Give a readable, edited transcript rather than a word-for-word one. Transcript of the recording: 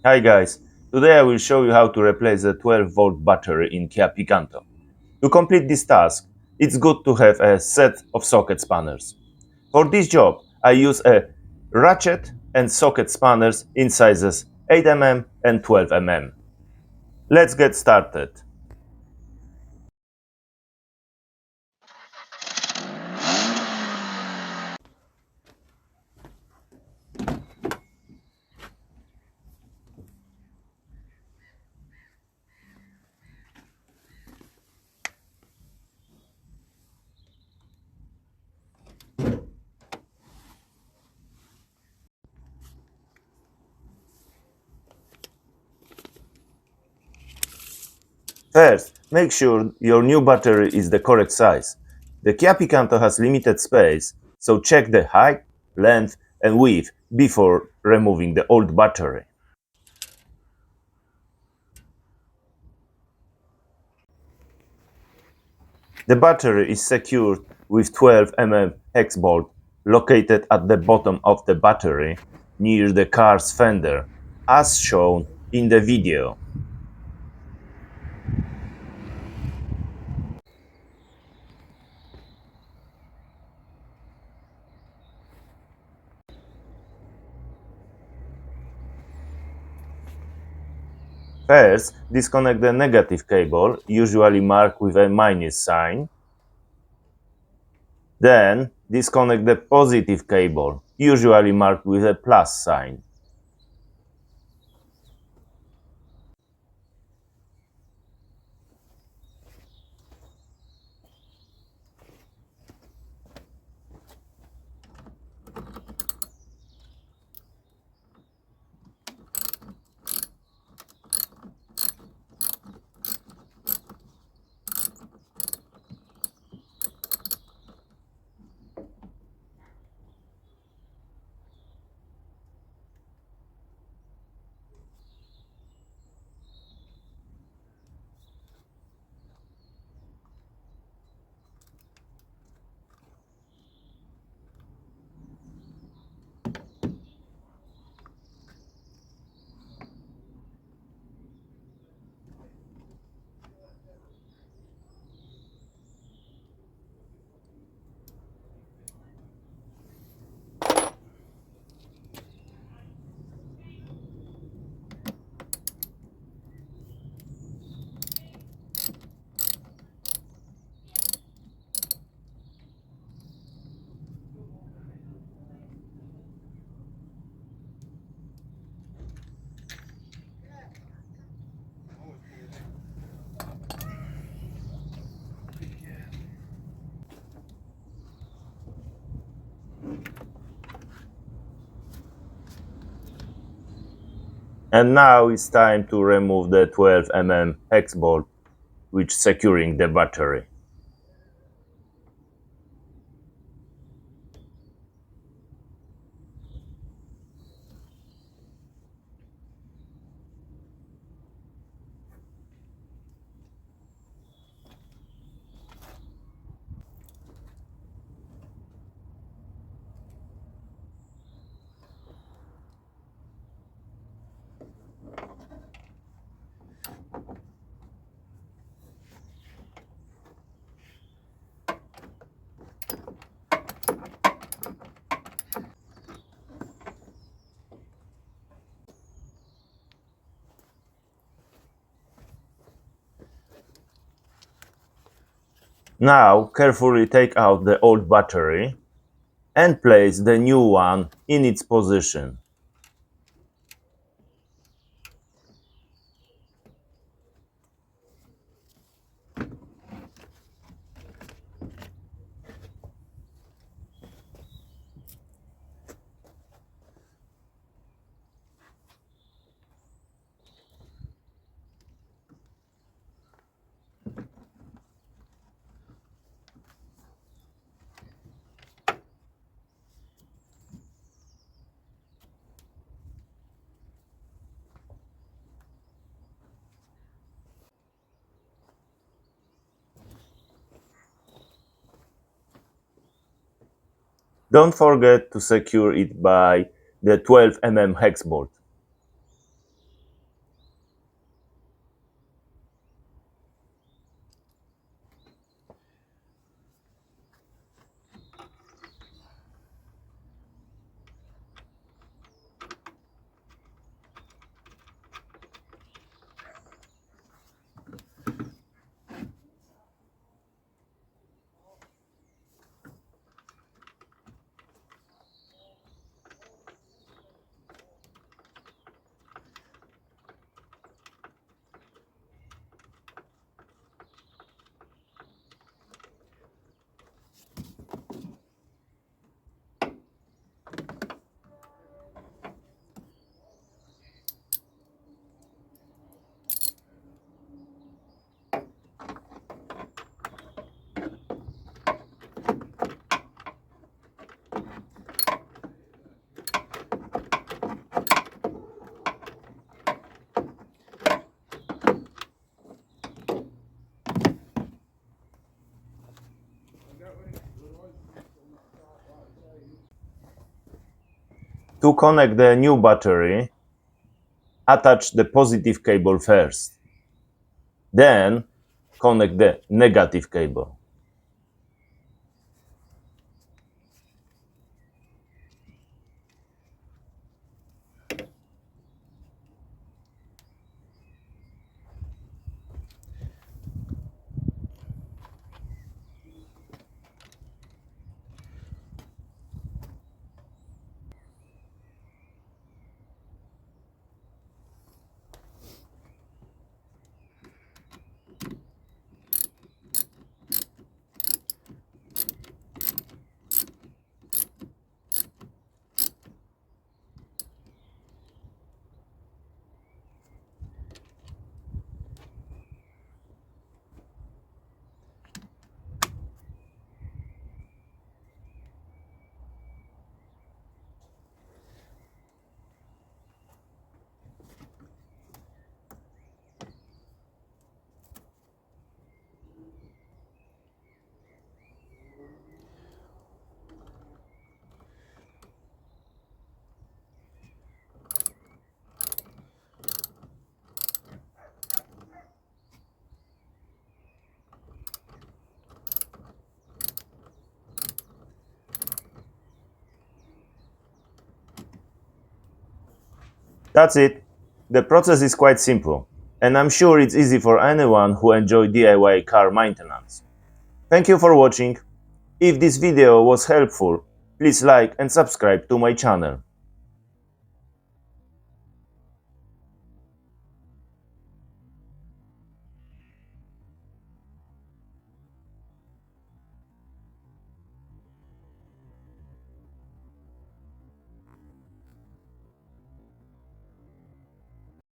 Hi guys, today I will show you how to replace a 12-volt battery in KIA Picanto. To complete this task, it's good to have a set of socket spanners. For this job, I use a ratchet and socket spanners in sizes 8 mm and 12 mm. Let's get started. First, make sure your new battery is the correct size. The KIA Picanto has limited space, so check the height, length and width before removing the old battery. The battery is secured with 12 mm hex bolt located at the bottom of the battery near the car's fender, as shown in the video. First, disconnect the negative cable, usually marked with a minus sign. Then, disconnect the positive cable, usually marked with a plus sign. And now it's time to remove the 12 mm hex bolt which securing the battery. Now carefully take out the old battery and place the new one in its position. Don't forget to secure it by the 12 mm hex bolt. To connect the new battery, attach the positive cable first. Then connect the negative cable. That's it. The process is quite simple, and I'm sure it's easy for anyone who enjoys DIY car maintenance. Thank you for watching. If this video was helpful, please like and subscribe to my channel.